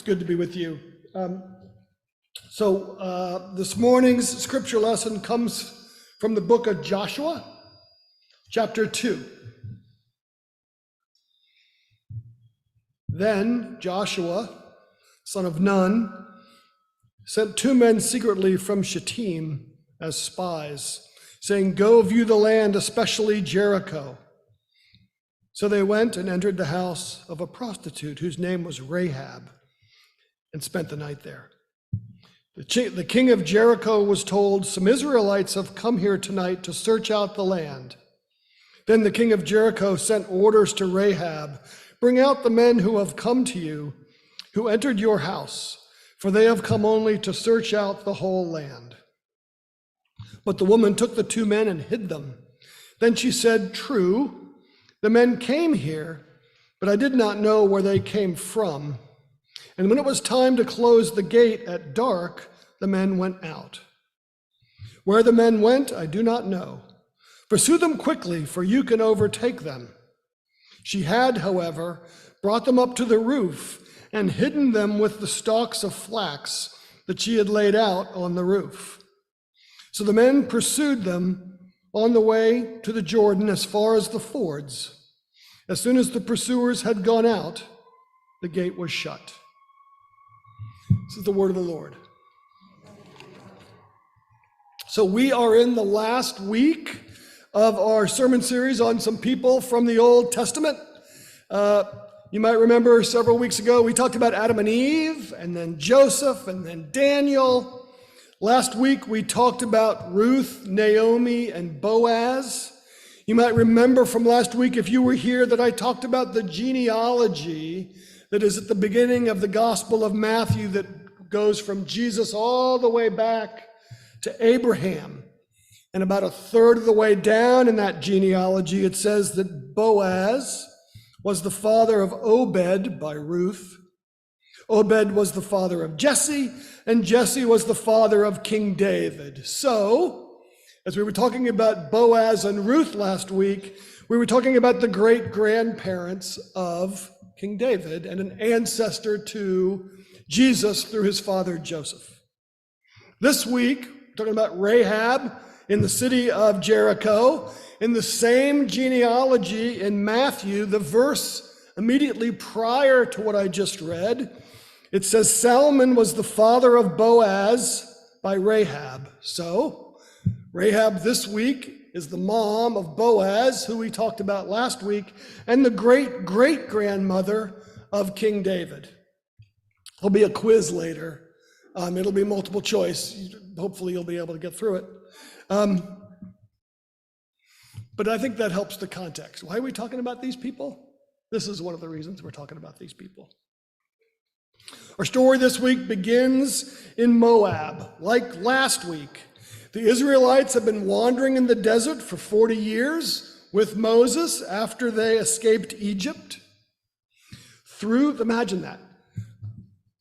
Good to be with you. This morning's scripture lesson comes from the book of Joshua, chapter 2. Then Joshua, son of Nun, sent 2 men secretly from Shittim as spies, saying, "Go view the land, especially Jericho." So they went and entered the house of a prostitute whose name was Rahab, and spent the night there. The king of Jericho was told, "Some Israelites have come here tonight to search out the land." Then the king of Jericho sent orders to Rahab, "Bring out the men who have come to you, who entered your house, for they have come only to search out the whole land." But the woman took the 2 men and hid them. Then she said, "True, the men came here, but I did not know where they came from. And when it was time to close the gate at dark, the men went out. Where the men went, I do not know. Pursue them quickly, for you can overtake them." She had, however, brought them up to the roof and hidden them with the stalks of flax that she had laid out on the roof. So the men pursued them on the way to the Jordan as far as the fords. As soon as the pursuers had gone out, the gate was shut. This is the word of the Lord. So we are in the last week of our sermon series on some people from the Old Testament. You might remember several weeks ago, we talked about Adam and Eve, and then Joseph, and then Daniel. Last week, we talked about Ruth, Naomi, and Boaz. You might remember from last week, if you were here, that I talked about the genealogy that is at the beginning of the Gospel of Matthew that goes from Jesus all the way back to Abraham. And about a third of the way down in that genealogy, it says that Boaz was the father of Obed by Ruth. Obed was the father of Jesse, and Jesse was the father of King David. So, as we were talking about Boaz and Ruth last week, we were talking about the great-grandparents of King David and an ancestor to Jesus through his father Joseph. This week, we're talking about Rahab in the city of Jericho. In the same genealogy in Matthew, the verse immediately prior to what I just read, it says Salmon was the father of Boaz by Rahab. So Rahab this week is the mom of Boaz, who we talked about last week, and the great-great-grandmother of King David. There'll be a quiz later. It'll be multiple choice. Hopefully you'll be able to get through it. But I think that helps the context. Why are we talking about these people? This is one of the reasons we're talking about these people. Our story this week begins in Moab, like last week. The Israelites have been wandering in the desert for 40 years with Moses after they escaped Egypt. Imagine that.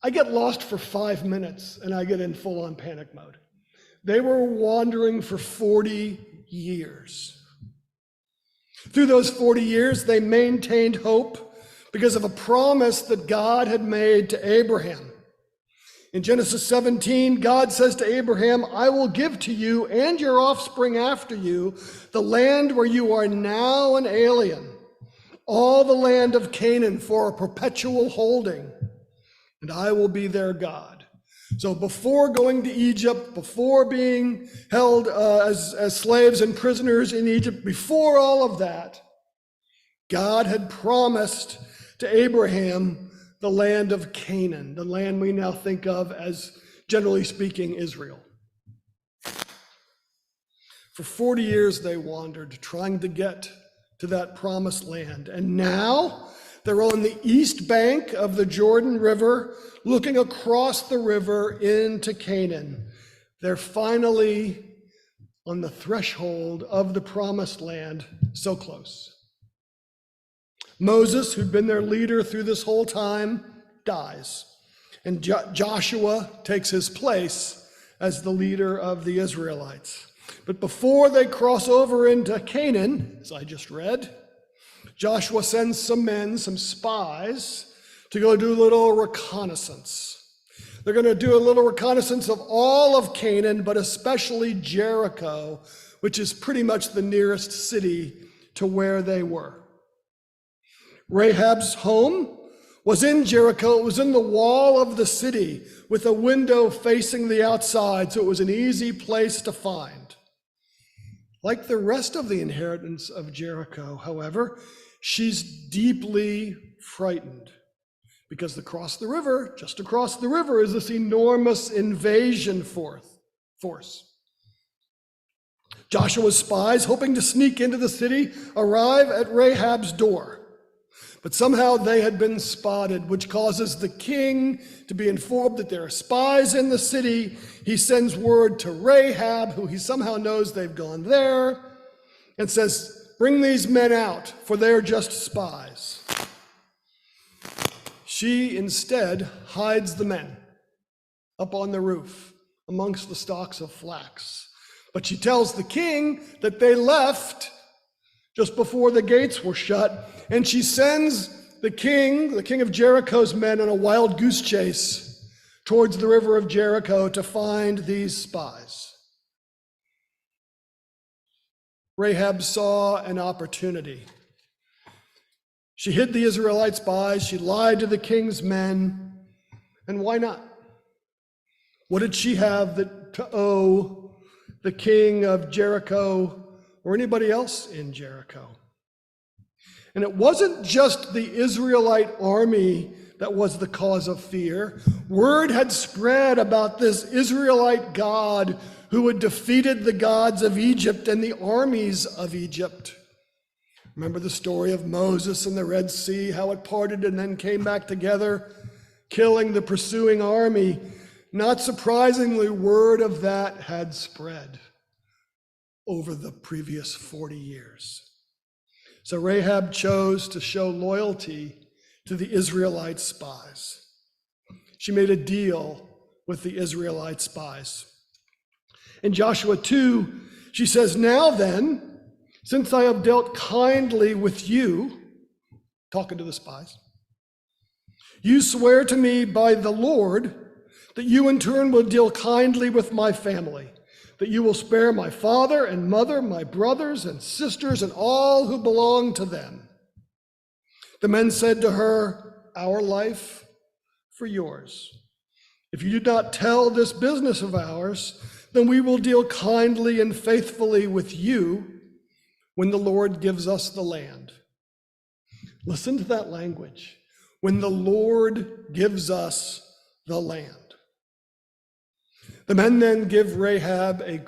I get lost for 5 minutes and I get in full-on panic mode. They were wandering for 40 years. Through those 40 years, they maintained hope because of a promise that God had made to Abraham. In Genesis 17, God says to Abraham, "I will give to you and your offspring after you the land where you are now an alien, all the land of Canaan for a perpetual holding, and I will be their God." So before going to Egypt, before being held as slaves and prisoners in Egypt, before all of that, God had promised to Abraham the land of Canaan, the land we now think of as, generally speaking, Israel. For 40 years they wandered, trying to get to that promised land. And now they're on the east bank of the Jordan River, looking across the river into Canaan. They're finally on the threshold of the promised land, so close. Moses, who'd been their leader through this whole time, dies. And Joshua takes his place as the leader of the Israelites. But before they cross over into Canaan, as I just read, Joshua sends some men, some spies, to go do a little reconnaissance. They're going to do a little reconnaissance of all of Canaan, but especially Jericho, which is pretty much the nearest city to where they were. Rahab's home was in Jericho. It was in the wall of the city with a window facing the outside, so it was an easy place to find. Like the rest of the inheritance of Jericho, however, she's deeply frightened because just across the river is this enormous invasion force. Joshua's spies, hoping to sneak into the city, arrive at Rahab's door. But somehow they had been spotted, which causes the king to be informed that there are spies in the city. He sends word to Rahab, who he somehow knows they've gone there, and says, "Bring these men out, for they're just spies." She instead hides the men up on the roof amongst the stalks of flax. But she tells the king that they left just before the gates were shut, and she sends the king of Jericho's men, on a wild goose chase towards the river of Jericho to find these spies. Rahab saw an opportunity. She hid the Israelite spies, she lied to the king's men, and why not? What did she have to owe the king of Jericho or anybody else in Jericho? And it wasn't just the Israelite army that was the cause of fear. Word had spread about this Israelite God who had defeated the gods of Egypt and the armies of Egypt. Remember the story of Moses and the Red Sea, how it parted and then came back together, killing the pursuing army. Not surprisingly, word of that had spread over the previous 40 years. So Rahab chose to show loyalty to the Israelite spies. She made a deal with the Israelite spies. In Joshua 2, she says, "Now then, since I have dealt kindly with you," talking to the spies, "you swear to me by the Lord that you in turn will deal kindly with my family, that you will spare my father and mother, my brothers and sisters, and all who belong to them." The men said to her, "Our life for yours. If you do not tell this business of ours, then we will deal kindly and faithfully with you when the Lord gives us the land." Listen to that language. When the Lord gives us the land. The men then give Rahab a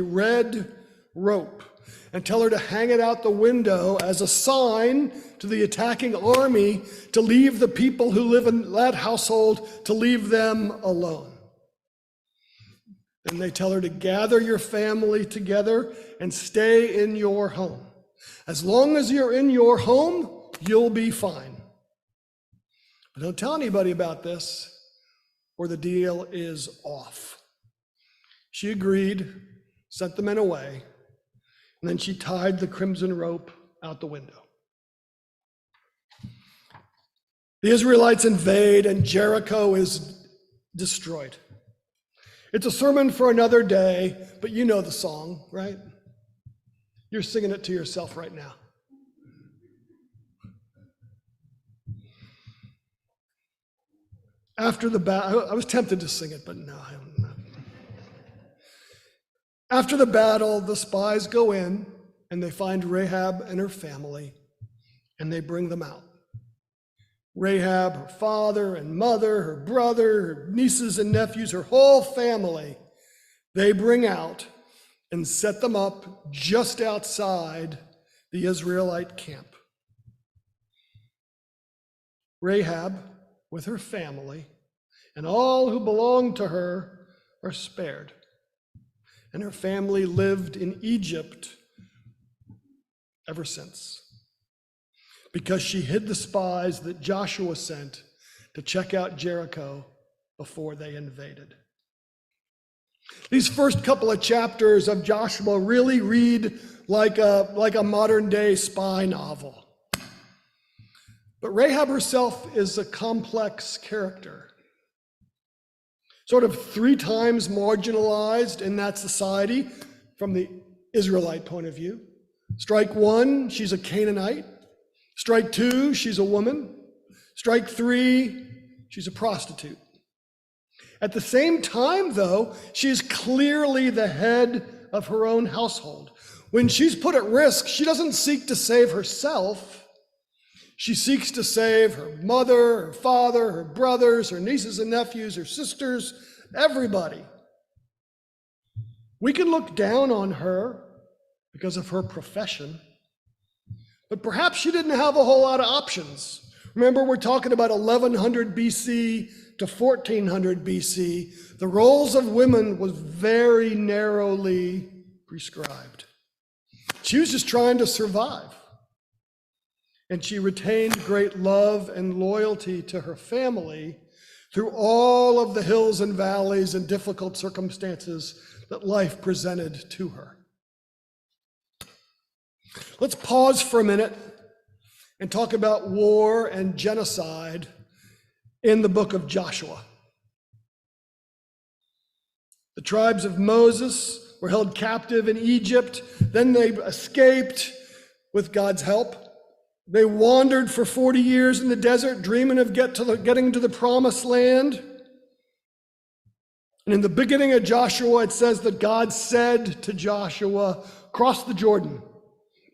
red rope, and tell her to hang it out the window as a sign to the attacking army to leave the people who live in that household, to leave them alone. Then they tell her to gather your family together and stay in your home. As long as you're in your home, you'll be fine. But don't tell anybody about this, or the deal is off. She agreed, sent the men away, and then she tied the crimson rope out the window. The Israelites invade, and Jericho is destroyed. It's a sermon for another day, but you know the song, right? You're singing it to yourself right now. After the battle, I was tempted to sing it, but no, I don't know. After the battle, the spies go in and they find Rahab and her family, and they bring them out. Rahab, her father and mother, her brother, her nieces and nephews, her whole family, they bring out and set them up just outside the Israelite camp. Rahab, with her family, and all who belonged to her are spared. And her family lived in Egypt ever since, because she hid the spies that Joshua sent to check out Jericho before they invaded. These first couple of chapters of Joshua really read like a modern day spy novel. But Rahab herself is a complex character, sort of 3 times marginalized in that society from the Israelite point of view. Strike 1, she's a Canaanite. Strike 2, she's a woman. Strike 3, she's a prostitute. At the same time, though, she's clearly the head of her own household. When she's put at risk, she doesn't seek to save herself. She seeks to save her mother, her father, her brothers, her nieces and nephews, her sisters, everybody. We can look down on her because of her profession, but perhaps she didn't have a whole lot of options. Remember, we're talking about 1100 BC to 1400 BC. The roles of women was very narrowly prescribed. She was just trying to survive. And she retained great love and loyalty to her family through all of the hills and valleys and difficult circumstances that life presented to her. Let's pause for a minute and talk about war and genocide in the book of Joshua. The tribes of Moses were held captive in Egypt. Then they escaped with God's help. They wandered for 40 years in the desert, dreaming of getting to the promised land. And in the beginning of Joshua, it says that God said to Joshua, "Cross the Jordan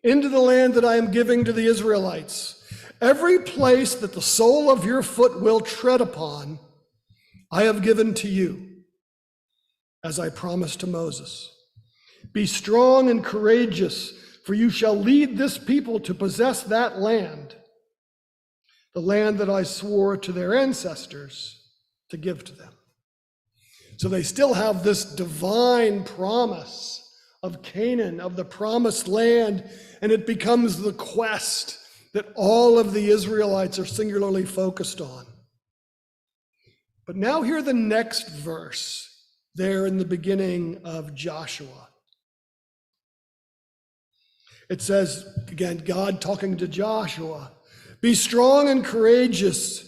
into the land that I am giving to the Israelites. Every place that the sole of your foot will tread upon, I have given to you, as I promised to Moses. Be strong and courageous, for you shall lead this people to possess that land, the land that I swore to their ancestors to give to them." So they still have this divine promise of Canaan, of the promised land, and it becomes the quest that all of the Israelites are singularly focused on. But now hear the next verse there in the beginning of Joshua. It says, again, God talking to Joshua, "Be strong and courageous,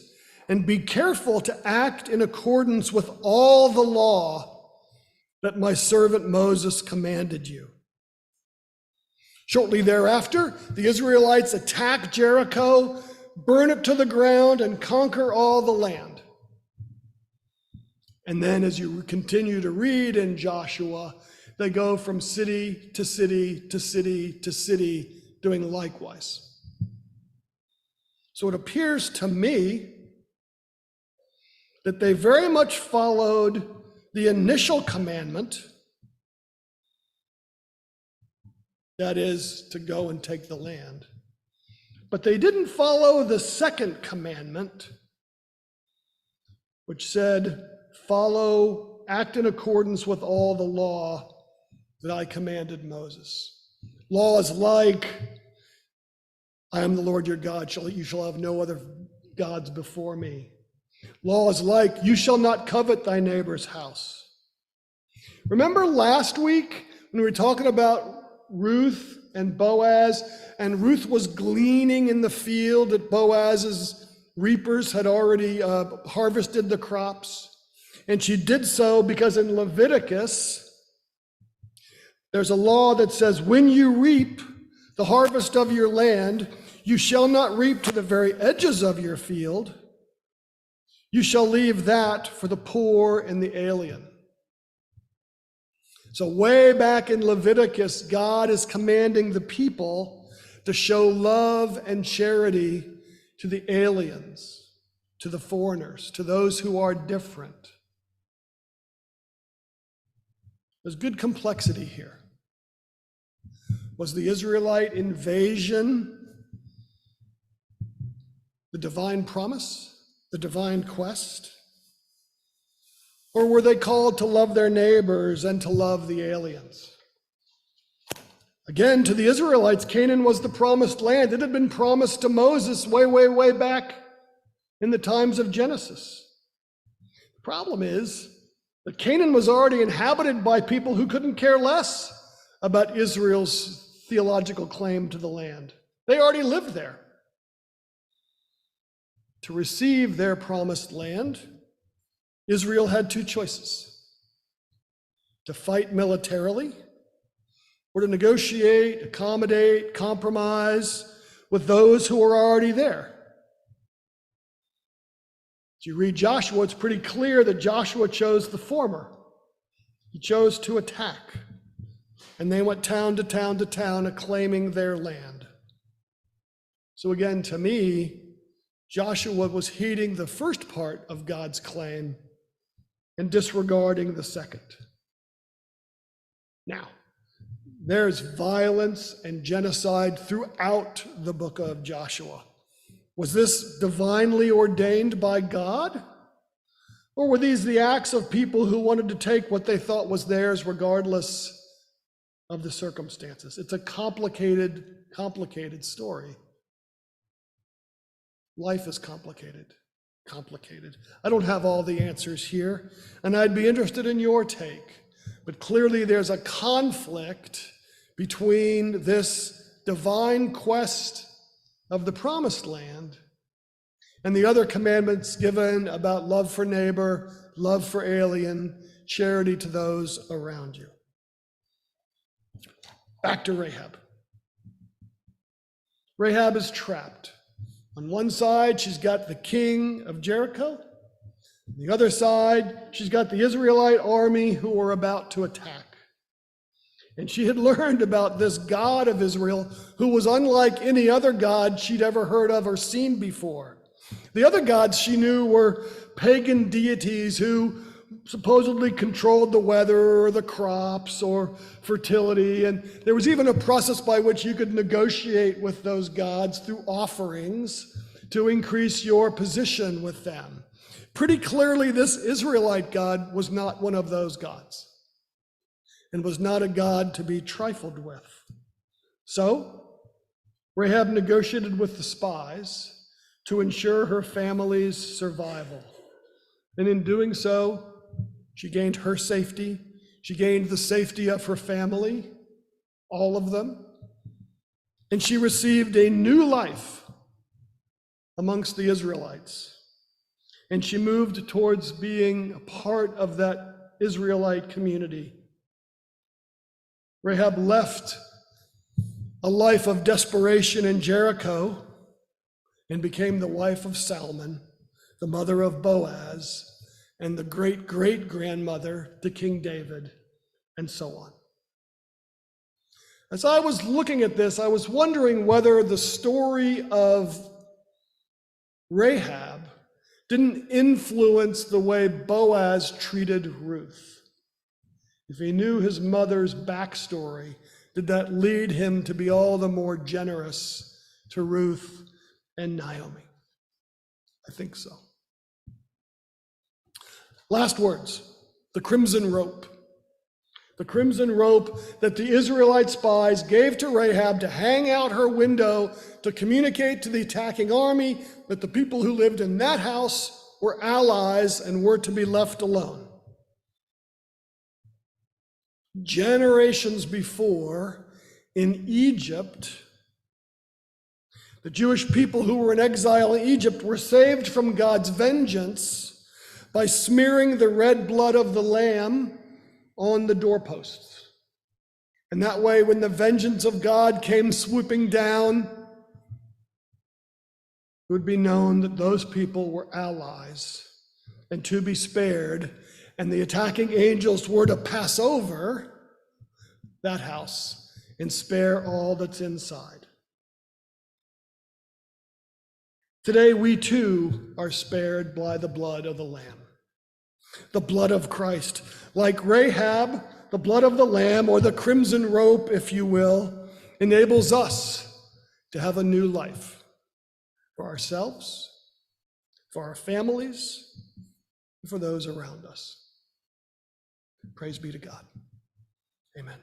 and be careful to act in accordance with all the law that my servant Moses commanded you." Shortly thereafter, the Israelites attack Jericho, burn it to the ground, and conquer all the land. And then as you continue to read in Joshua, they go from city to city to city to city, doing likewise. So it appears to me that they very much followed the initial commandment, that is, to go and take the land. But they didn't follow the second commandment, which said, act in accordance with all the law that I commanded Moses. Laws like, "I am the Lord your God, you shall have no other gods before me." Laws like, "You shall not covet thy neighbor's house." Remember last week when we were talking about Ruth and Boaz, and Ruth was gleaning in the field that Boaz's reapers had already harvested the crops. And she did so because in Leviticus, there's a law that says, when you reap the harvest of your land, you shall not reap to the very edges of your field. You shall leave that for the poor and the alien. So way back in Leviticus, God is commanding the people to show love and charity to the aliens, to the foreigners, to those who are different. There's good complexity here. Was the Israelite invasion the divine promise, the divine quest? Or were they called to love their neighbors and to love the aliens? Again, to the Israelites, Canaan was the promised land. It had been promised to Moses way, way, way back in the times of Genesis. The problem is that Canaan was already inhabited by people who couldn't care less about Israel's theological claim to the land. They already lived there. to receive their promised land, Israel had two choices: to fight militarily or to negotiate, accommodate, compromise with those who were already there. As you read Joshua, it's pretty clear that Joshua chose the former. He chose to attack, and they went town to town to town, acclaiming their land. So again, to me, Joshua was heeding the first part of God's claim and disregarding the second. Now, there's violence and genocide throughout the book of Joshua. Was this divinely ordained by God? Or were these the acts of people who wanted to take what they thought was theirs regardless of the circumstances? It's a complicated story. Life is complicated. I don't have all the answers here, and I'd be interested in your take. But clearly there's a conflict between this divine quest of the promised land and the other commandments given about love for neighbor, love for alien, charity to those around you. Back to Rahab. Rahab is trapped. On one side, she's got the king of Jericho. On the other side, she's got the Israelite army who are about to attack. And she had learned about this God of Israel who was unlike any other God she'd ever heard of or seen before. The other gods she knew were pagan deities who supposedly controlled the weather or the crops or fertility. And there was even a process by which you could negotiate with those gods through offerings to increase your position with them. Pretty clearly, this Israelite God was not one of those gods and was not a God to be trifled with. So Rahab negotiated with the spies to ensure her family's survival. And in doing so, she gained her safety. She gained the safety of her family, all of them. And she received a new life amongst the Israelites. And she moved towards being a part of that Israelite community. Rahab left a life of desperation in Jericho and became the wife of Salmon, the mother of Boaz, and the great-great-grandmother to King David, and so on. As I was looking at this, I was wondering whether the story of Rahab didn't influence the way Boaz treated Ruth. If he knew his mother's backstory, did that lead him to be all the more generous to Ruth and Naomi? I think so. Last words, the crimson rope. The crimson rope that the Israelite spies gave to Rahab to hang out her window to communicate to the attacking army that the people who lived in that house were allies and were to be left alone. Generations before, in Egypt, the Jewish people who were in exile in Egypt were saved from God's vengeance by smearing the red blood of the lamb on the doorposts. And that way, when the vengeance of God came swooping down, it would be known that those people were allies and to be spared, and the attacking angels were to pass over that house and spare all that's inside. Today, we too are spared by the blood of the Lamb, the blood of Christ. Like Rahab, the blood of the Lamb, or the crimson rope, if you will, enables us to have a new life for ourselves, for our families, and for those around us. Praise be to God. Amen.